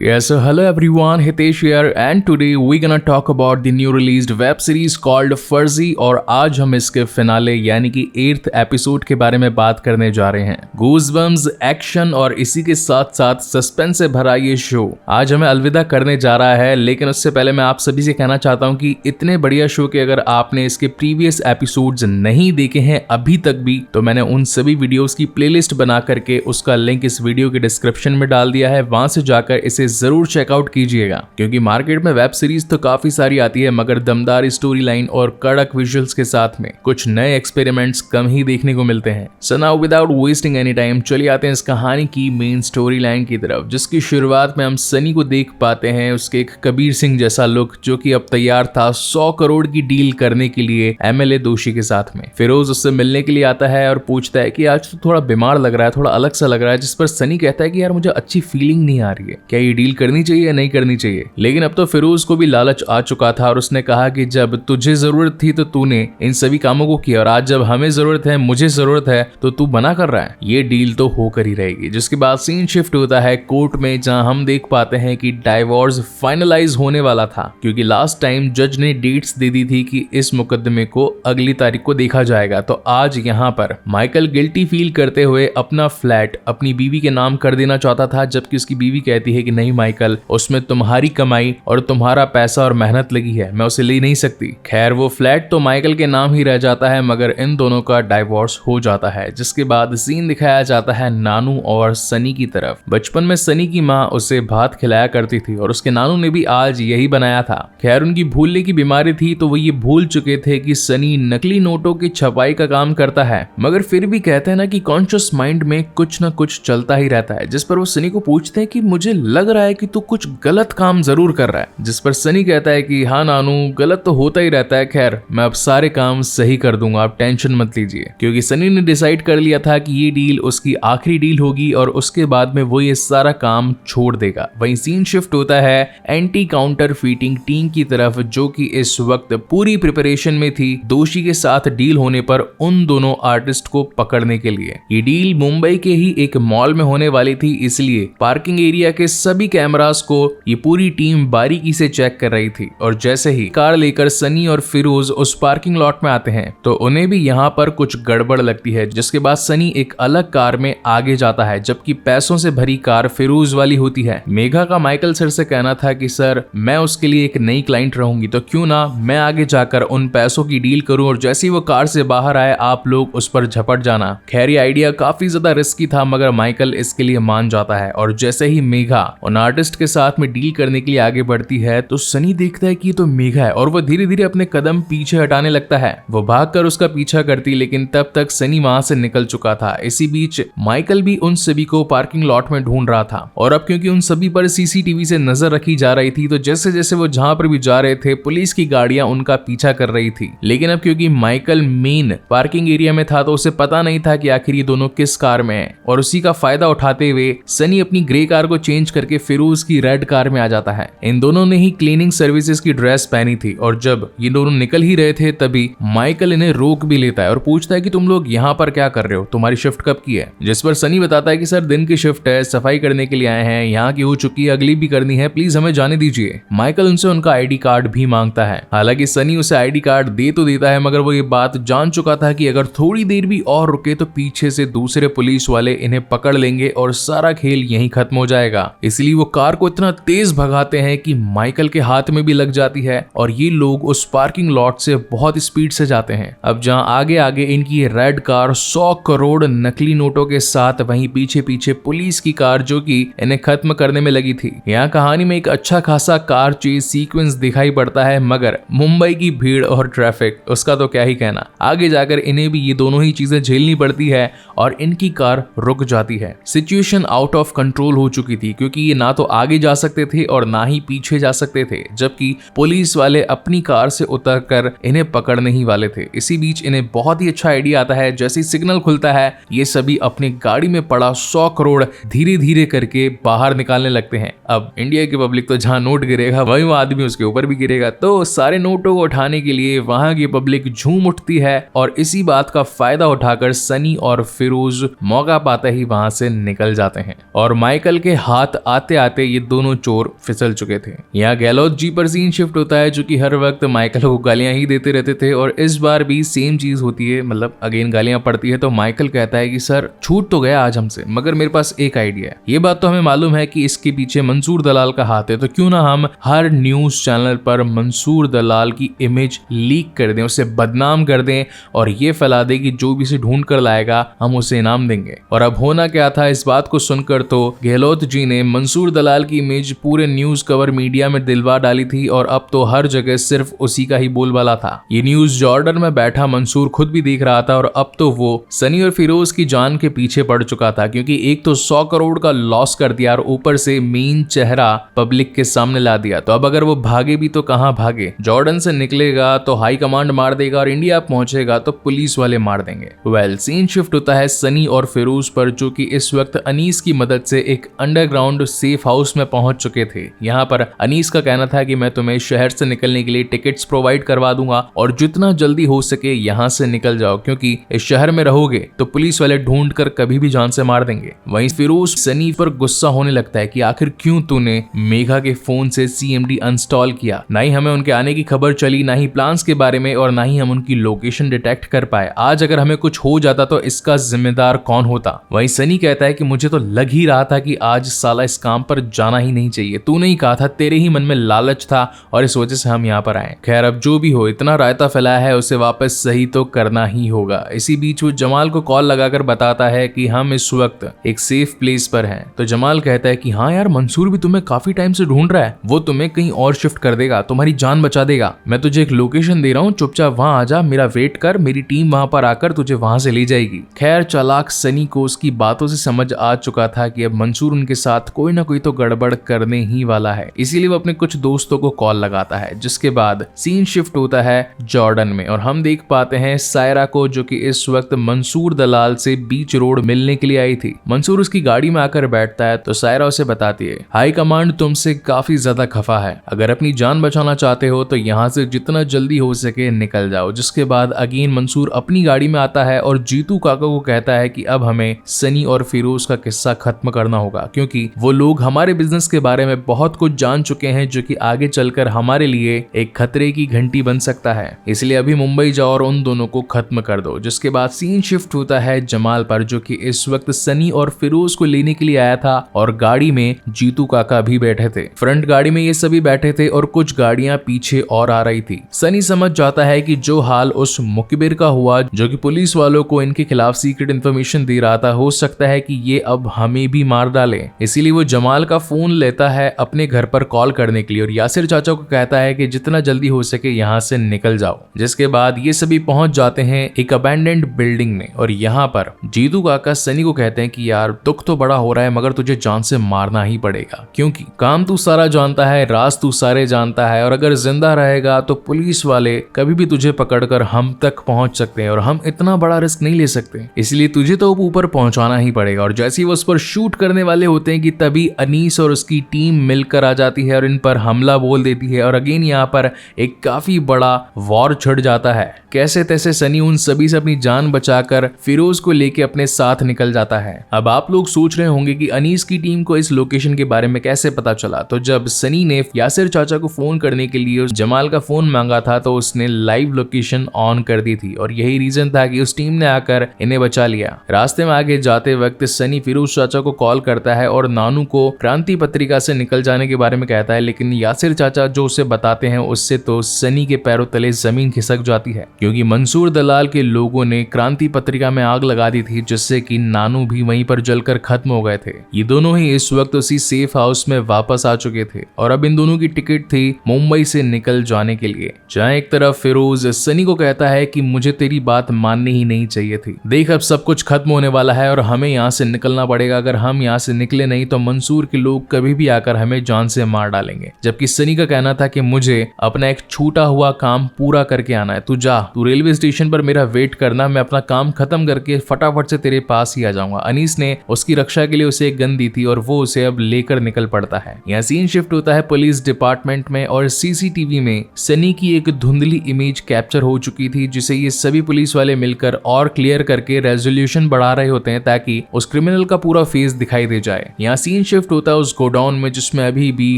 Yes, so hello everyone, Hitesh here and today we're gonna talk about the new released web series called फर्जी और आज हम इसके finale यानी कि 8th एपिसोड के बारे में बात करने जा रहे हैं। गूज़बम्स, एक्शन और इसी के साथ साथ सस्पेंस से भरा ये शो आज हमें अलविदा करने जा रहा है, लेकिन उससे पहले मैं आप सभी से कहना चाहता हूँ कि इतने बढ़िया शो के अगर आपने इसके प्रीवियस एपिसोड्स नहीं देखे हैं अभी तक भी, तो मैंने उन सभी वीडियोस की प्लेलिस्ट बना करके उसका लिंक इस वीडियो के डिस्क्रिप्शन में डाल दिया है। वहां से जाकर इसे जरूर चेकआउट कीजिएगा, क्योंकि मार्केट में वेब सीरीज तो काफी सारी आती है मगर दमदार स्टोरी लाइन और कड़क विजुअल्स के साथ में कुछ नए एक्सपेरिमेंट्स कम ही देखने को मिलते हैं। So now without wasting any time चलिए आते हैं इस कहानी की मेन स्टोरी लाइन की तरफ, जिसकी शुरुआत में हम सनी को देख पाते हैं उसके एक कबीर सिंह जैसा लुक, जो कि अब तैयार था 100 करोड़ की डील करने के लिए एमएलए दोषी के साथ में। फिरोज उससे मिलने के लिए आता है और पूछता है कि आज तो थोड़ा बीमार लग रहा है, थोड़ा अलग सा लग रहा है, जिस पर सनी कहता है कि यार मुझे अच्छी फीलिंग नहीं आ रही है, क्या ये डील करनी चाहिए या नहीं करनी चाहिए। लेकिन अब तो फिरोज को भी लालच आ चुका था और उसने कहा कि जब तुझे जरूरत थी तो तूने इन सभी कामों को किया और आज जब हमें जरूरत है, मुझे जरूरत है, तो तू मना कर रहा है, ये डील तो होकर ही रहेगी। जिसके बाद सीन शिफ्ट होता है कोर्ट में, जहां हम देख पाते हैं कि डाइवोर्स फाइनलाइज होने वाला था, क्योंकि लास्ट टाइम जज ने डेट्स दे दी थी कि इस मुकदमे को अगली तारीख को देखा जाएगा। तो आज यहाँ पर माइकल गिल्टी फील करते हुए अपना फ्लैट अपनी बीवी के नाम कर देना चाहता था, जबकि उसकी बीवी कहती है कि नहीं माइकल, उसमें तुम्हारी कमाई और तुम्हारा पैसा और मेहनत लगी है, मैं उसे ले नहीं सकती। खैर वो फ्लैट तो माइकल के नाम ही रह जाता है, मगर इन दोनों का डाइवोर्स हो जाता है। जिसके बाद सीन दिखाया जाता है नानू और सनी की तरफ। बचपन में सनी की माँ उसे भात खिलाया करती थी और उसके नानू ने भी आज यही बनाया था। खैर उनकी भूलने की बीमारी थी, तो वो ये भूल चुके थे कि सनी नकली नोटों की छपाई का काम करता है, मगर फिर भी कहते हैं ना कि कॉन्शियस माइंड में कुछ ना कुछ चलता ही रहता है। जिस पर वो सनी को पूछते हैं कि मुझे लग रहा है कि तू कुछ गलत काम जरूर कर रहा है, जिस पर सनी कहता है कि हाँ नानू, गलत तो होता ही रहता है, खैर मैं अब सारे काम सही कर दूंगा, आप टेंशन मत लीजिए। क्योंकि सनी ने डिसाइड कर लिया था कि ये डील उसकी आखिरी डील होगी और उसके बाद में वो ये सारा काम छोड़ देगा। वहीं सीन शिफ्ट होता है एंटी काउंटर फीटिंग टीम की तरफ, जो कि इस वक्त पूरी प्रिपरेशन में थी दोषी के साथ डील होने पर उन दोनों आर्टिस्ट को पकड़ने के लिए। ये डील मुंबई के ही एक मॉल में होने वाली थी, इसलिए पार्किंग एरिया के सभी कैमरास को ये पूरी टीम बारीकी से चेक कर रही थी। और जैसे ही कार लेकर सनी और फिरोज उस पार्किंग लॉट में आते हैं तो उन्हें भी यहाँ पर कुछ गड़बड़ लगती है। जिसके बाद सनी एक अलग कार में आगे जाता है, जबकि पैसों से भरी कार फिरोज वाली होती है। मेघा का माइकल सर से कहना था कि सर मैं उसके लिए एक नई क्लाइंट रहूंगी, तो क्यों ना मैं आगे जाकर उन पैसों की डील करूं और जैसे ही वो कार से बाहर आए आप लोग उस पर झपट जाना। खैर ये आइडिया काफी ज्यादा रिस्की था, मगर माइकल इसके लिए मान जाता है। और जैसे ही मेघा उन आर्टिस्ट के साथ में डील करने के लिए आगे बढ़ती है तो सनी देखता है कि ये तो मेघा है और वो धीरे धीरे अपने कदम पीछे हटाने लगता है। वो भागकर उसका पीछा करती, लेकिन तब तक सनी वहां से निकल चुका था। इसी बीच माइकल भी उन सभी को पार्किंग लॉट में ढूंढ रहा था और अब क्योंकि उन सभी पर सीसीटीवी से नजर रखी जा रही थी, तो जैसे जैसे वो जहां पर भी जा रहे थे पुलिस की गाड़ियां उनका पीछा कर रही थी। लेकिन अब क्योंकि माइकल मेन पार्किंग एरिया में था तो उसे पता नहीं था कि आखिर ये दोनों किस कार में है, और उसी का फायदा उठाते हुए सनी अपनी ग्रे कार को चेंज करके फिरोज की रेड कार में आ जाता है। इन दोनों ने ही क्लीनिंग सर्विसेज की ड्रेस पहनी थी और जब ये दोनों निकल ही रहे थे तभी माइकल इन्हें रोक भी लेता है और पूछता है कि तुम लोग यहाँ पर क्या कर रहे हो, तुम्हारी शिफ्ट कब की है। जिस पर सनी बताता है कि सर दिन की शिफ्ट है, सफाई करने के लिए आए हैं, यहाँ की हो चुकी है, अगली भी करनी है, प्लीज हमें जाने दीजिए। माइकल उनसे उनका आईडी कार्ड भी मांगता है। हालांकि सनी उसे आईडी कार्ड दे तो देता है, मगर वो ये बात जान चुका था कि अगर थोड़ी देर भी और रुके तो पीछे से दूसरे पुलिस वाले इन्हें पकड़ लेंगे और सारा खेल यहीं खत्म हो जाएगा। इसलिए वो कार को इतना तेज भगाते हैं कि माइकल के हाथ में भी लग जाती है और ये लोग उस पार्किंग लॉट से बहुत स्पीड से जाते हैं। अब जहां आगे आगे इनकी रेड कार 100 करोड़ नकली नोटों के साथ, वहीं पीछे पीछे पुलिस की कार जो कि इन्हें खत्म करने में लगी थी। यहाँ कहानी में एक अच्छा खासा कार चेज सीक्वेंस दिखाई पड़ता है, मगर मुंबई की भीड़ और ट्रैफिक उसका तो क्या ही कहना। आगे जाकर इन्हें भी ये दोनों ही चीजें झेलनी पड़ती है और इनकी कार रुक जाती है। सिचुएशन आउट ऑफ कंट्रोल हो चुकी थी, क्योंकि ये ना तो आगे जा सकते थे और ना ही पीछे जा सकते थे, जबकि पुलिस वाले अपनी कार से उतरकर इन्हें पकड़ने ही वाले थे। इसी बीच इन्हें बहुत ही अच्छा आइडिया आता है। जैसे ही सिग्नल खुलता है ये सभी अपनी गाड़ी में पड़ा 100 करोड़ धीरे धीरे करके बाहर निकालने लगते हैं। अब इंडिया की पब्लिक तो जहां नोट गिरेगा वहीं वो आदमी उसके ऊपर भी गिरेगा, तो सारे नोटों को उठाने के लिए वहां की पब्लिक झूम उठती है और इसी बात का फायदा उठाकर सनी और फिरोज मौका पाते ही वहां से निकल जाते हैं और माइकल के हाथ आते आते आते ये दोनों चोर फिसल चुके थे। यहाँ गहलोत जी पर सीन शिफ्ट होता है जो कि हर वक्त माइकल को गालियां ही देते रहते थे और इस बार भी सेम चीज होती है, मतलब अगेन गालियां पड़ती है। तो माइकल कहता है कि सर छूट तो गया आज हमसे, मगर मेरे पास एक आइडिया है। ये बात तो हमें मालूम है कि इसके पीछे मंसूर दलाल का हाथ है, तो क्यों ना हम हर न्यूज चैनल पर मंसूर दलाल की इमेज लीक कर दें, उसे बदनाम कर दें और ये फैला दें कि जो भी इसे ढूंढ कर लाएगा हम उसे इनाम देंगे। और अब होना क्या था, इस बात को सुनकर तो गहलोत जी ने मंसूर दलाल की इमेज पूरे न्यूज कवर मीडिया में दिलवा डाली थी और अब तो हर जगह सिर्फ उसी का ही बोलबाला था। ये न्यूज जॉर्डन में बैठा मंसूर खुद भी देख रहा था और अब तो वो सनी और फिरोज की जान के पीछे पड़ चुका था, क्योंकि एक तो 100 करोड़ का लॉस कर दिया और ऊपर से मेन चेहरा पब्लिक के सामने ला दिया। तो अब अगर वो भागे भी तो कहां भागे, जॉर्डन से निकलेगा तो हाई कमांड मार देगा और इंडिया पहुंचेगा तो पुलिस वाले मार देंगे। वेल सीन शिफ्ट होता है सनी और फिरोज पर, जो कि इस वक्त अनीस की मदद से एक अंडरग्राउंड सेफ हाउस में पहुंच चुके थे। यहाँ पर अनीस का कहना था कि मैं तुम्हें शहर से निकलने के लिए टिकट्स प्रोवाइड करवा दूंगा और जितना जल्दी हो सके यहाँ से निकल जाओ, क्योंकि इस शहर में रहोगे तो पुलिस वाले ढूंढ कर कभी भी जान से मार देंगे। वहीं फिरोज सनी पर गुस्सा होने लगता है कि आखिर क्यों तूने मेघा के फोन से CMD अनस्टॉल किया, ना ही हमें उनके आने की खबर चली, ना ही प्लान्स के बारे में, और ना ही हम उनकी लोकेशन डिटेक्ट कर पाए। आज अगर हमें कुछ हो जाता तो इसका जिम्मेदार कौन होता। वहीं सनी कहता है कि मुझे तो लग ही रहा था कि आज साला इस काम पर जाना ही नहीं चाहिए, तूने ही कहा था, तेरे ही मन में लालच था और इस वजह से हम यहाँ पर आए। खैर अब जो भी हो, इतना रायता फैलाया है उसे वापस सही तो करना ही होगा। इसी बीच वो जमाल को कॉल लगाकर बताता है कि हम इस वक्त एक सेफ प्लेस पर हैं। तो जमाल कहता है कि हाँ यार, मंसूर भी तुम्हें काफी टाइम से ढूंढ रहा है, वो तुम्हें कहीं और शिफ्ट कर देगा, तुम्हारी जान बचा देगा। मैं तुझे एक लोकेशन दे रहा हूँ, चुपचाप वहां आ जा, मेरा वेट कर, मेरी टीम वहां पर आकर तुझे वहां से ले जाएगी। खैर चालाक सनी को उसकी बातों से समझ आ चुका था कि अब मंसूर उनके साथ कोई ना कोई तो गड़बड़ करने ही वाला है, इसीलिए वो अपने कुछ दोस्तों को कॉल लगाता है। जिसके बाद सीन शिफ्ट होता है जॉर्डन में और हम देख पाते हैं सायरा को, जो कि इस वक्त मंसूर दलाल से बीच रोड मिलने के लिए आई थी। मंसूर उसकी गाड़ी में आकर बैठता है तो सायरा उसे बताती है, हाई कमांड तुमसे काफी ज्यादा खफा है, अगर अपनी जान बचाना चाहते हो तो यहाँ से जितना जल्दी हो सके निकल जाओ। जिसके बाद अगेन मंसूर अपनी गाड़ी में आता है और जीतू काका को कहता है कि अब हमें सनी और फिरोज का किस्सा खत्म करना होगा, क्योंकि वो लोग हमारे बिजनेस के बारे में बहुत कुछ जान चुके हैं जो कि आगे चलकर हमारे लिए एक खतरे की घंटी बन सकता है। इसलिए अभी मुंबई जाओ और उन दोनों को खत्म कर दो। जिसके बाद सीन शिफ्ट होता है जमाल पर, जो कि इस वक्त सनी और फिरोज को लेने के लिए आया था और गाड़ी में जीतू काका भी बैठे थे। फ्रंट गाड़ी में ये सभी बैठे थे और कुछ गाड़ियां पीछे और आ रही थी। सनी समझ जाता है कि जो हाल उस मुखबिर का हुआ, जो कि पुलिस वालों को इनके खिलाफ सीक्रेट इन्फॉर्मेशन दे रहा था, हो सकता है कि ये अब हमें भी मार डाले। इसीलिए वो जमाल का फोन लेता है अपने घर पर कॉल करने के लिए और यासिर चाचा को कहता है कि जितना जल्दी हो सके यहाँ से निकल जाओ। जिसके बाद ये सभी पहुंच जाते हैं एक अबैंडेंड बिल्डिंग में और यहाँ पर जीतू काका सनी को कहते हैं कि यार दुख तो बड़ा हो रहा है, मगर तुझे जान से मारना ही पड़ेगा, क्योंकि काम तू सारा जानता है, राज तू सारे जानता है, और अगर जिंदा रहेगा तो पुलिस वाले कभी भी तुझे पकड़कर हम तक पहुंच सकते हैं और हम इतना बड़ा रिस्क नहीं ले सकते, इसलिए तुझे तो ऊपर पहुंचाना ही पड़ेगा। और जैसे ही वो उस पर शूट करने वाले होते हैं कि तभी अनीस और उसकी टीम मिलकर आ जाती है और इन पर हमला बोल देती है और अगेन यहाँ पर एक काफी बड़ा वॉर छिड़ जाता है। कैसे तैसे सनी उन सभी से अपनी जान बचाकर फिरोज को लेके अपने साथ निकल जाता है। अब आप लोग सोच रहे होंगे कि अनीस की टीम को इस लोकेशन के बारे में कैसे पता चला, तो जब सनी ने यासिर चाचा को फोन करने के लिए उस जमाल का फोन मांगा था तो उसने लाइव लोकेशन ऑन कर दी थी और यही रीजन था कि उस टीम ने आकर इन्हें बचा लिया। रास्ते में आगे जाते वक्त सनी फिरोज चाचा को कॉल करता है और नानू को क्रांति पत्रिका से निकल जाने के बारे में कहता है, लेकिन यासिर चाचा जो उसे बताते हैं उससे तो सनी के पैरों तले जमीन खिसक जाती है, क्योंकि मंसूर दलाल के लोगों ने क्रांति पत्रिका में आग लगा दी थी, जिससे कि नानू भी वहीं पर जलकर खत्म हो गए थे। ये दोनों ही इस वक्त उसी सेफ हाउस में वापस आ चुके थे और अब इन दोनों की टिकट थी मुंबई से निकल जाने के लिए। जहां एक तरफ फिरोज सनी को कहता है कि मुझे तेरी बात माननी ही नहीं चाहिए थी, देख अब सब कुछ खत्म होने वाला है और हमें यहाँ से निकलना पड़ेगा, अगर हम यहाँ से निकले नहीं तो मंसूर के लोग कभी भी आकर हमें जान से मार डालेंगे। जबकि सनी का कहना था कि मुझे अपना एक छूटा हुआ काम पूरा करके आना है, तू जा, तू रेलवे स्टेशन पर मेरा वेट करना, मैं अपना काम खत्म करके फटाफट से तेरे पास ही आ जाऊंगा। अनीस ने उसकी रक्षा के लिए उसे एक गन दी थी और वो उसे अब लेकर निकल पड़ता है। यहाँ सीन शिफ्ट होता है पुलिस डिपार्टमेंट में और सीसीटीवी में सनी की एक धुंधली इमेज कैप्चर हो चुकी थी, जिसे ये सभी पुलिस वाले मिलकर और क्लियर करके रेजोल्यूशन बढ़ा रहे होते हैं ताकि उस क्रिमिनल का पूरा फेस दिखाई दे जाए। यहाँ सीन शिफ्ट शिफ्ट होता है उस गोडाउन में जिसमें अभी भी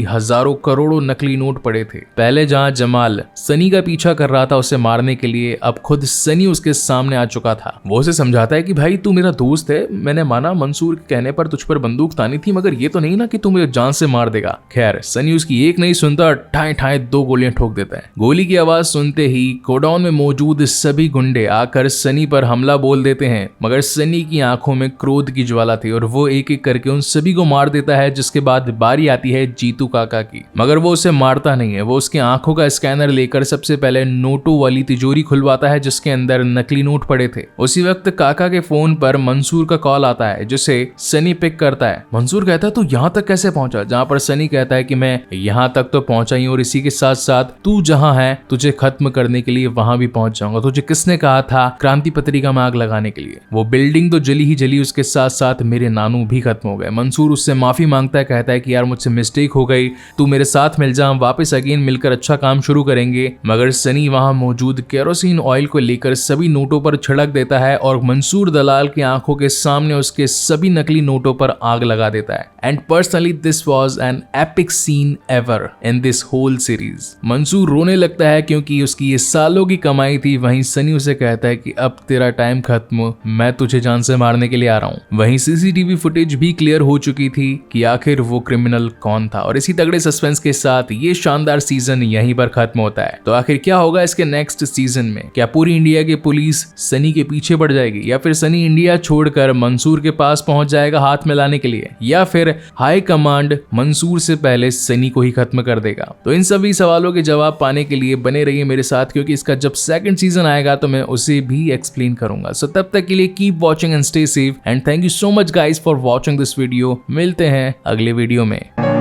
हजारों करोड़ों नकली नोट पड़े थे। पहले जहां जमाल सनी का पीछा कर रहा था उसे मारने के लिए, अब खुद सनी उसके सामने आ चुका था। वो उसे समझाता है कि भाई तू मेरा दोस्त है, मैंने माना मंसूर के कहने पर तुझ पर बंदूक तानी थी, मगर ये तो नहीं ना कि तू मुझे जान से मार देगा। खैर सनी उसकी एक नहीं सुनता, ठाए ठाए 2 गोलियां ठोक देता है। गोली की आवाज सुनते ही गोडाउन में मौजूद सभी गुंडे आकर सनी पर हमला बोल देते हैं, मगर सनी की आंखों में क्रोध की ज्वाला थी और वो एक एक करके उन सभी को मार देता है। जिसके बाद बारी आती है जीतू काका की, मगर वो उसे मारता नहीं है। वो उसकी आंखों का स्कैनर लेकर सबसे पहले नोटों वाली तिजोरी खुलवाता है जिसके अंदर नकली नोट पड़े थे। उसी वक्त काका के फोन पर मंसूर का कॉल आता है जिसे सनी पिक करता है। मंसूर कहता है तू यहाँ तक कैसे पहुंचा, जहां पर सनी कहता है कि मैं यहाँ तक तो पहुंचा ही और इसी के साथ साथ तू जहां है तुझे खत्म करने के लिए वहां भी पहुंच जाऊंगा। तुझे किसने कहा था क्रांति पत्रिका में आग लगाने के लिए? वो बिल्डिंग तो जली ही जली, उसके साथ साथ मेरे नानू भी खत्म हो गए। मंसूर उससे माफी मांगता है, कहता है कि यार मुझसे मिस्टेक हो गई, तू मेरे साथ मिल जा, हम वापस अगेन मिलकर अच्छा काम शुरू करेंगे। मगर सनी वहां मौजूद केरोसिन ऑयल को लेकर सभी नोटों पर छिड़क देता है और मंसूर दलाल की आंखों के सामने उसके सभी नकली नोटों पर आग लगा देता है। And personally this was an epic scene ever in this whole series. Mansoor रोने लगता है क्योंकि उसकी ये सालों की कमाई थी। वहीं सनी उसे कहता है कि अब तेरा टाइम खत्म, मैं तुझे जान से मारने के लिए आ रहा हूं। वहीं सीसीटीवी फुटेज भी क्लियर हो चुकी थी कि आखिर वो क्रिमिनल कौन था। और इसी तगड़े सस्पेंस के साथ ये शानदार सीजन यहीं पर खत्म होता है। तो आखिर क्या होगा इसके नेक्स्ट सीजन में? क्या पूरी इंडिया की पुलिस सनी के पीछे पड़ जाएगी, या फिर सनी इंडिया छोड़कर मंसूर के पास पहुंच जाएगा हाथ मिलाने के लिए, या फिर हाई कमांड मंसूर से पहले सनी को ही खत्म कर देगा? तो इन सभी सवालों के जवाब पाने के लिए बने रहिए मेरे साथ, क्योंकि इसका जब सेकंड सीजन आएगा तो मैं उसे भी एक्सप्लेन करूंगा। सो तब तक के लिए keep watching and stay safe and thank you so much guys for watching this video. मिलते हैं अगले वीडियो में।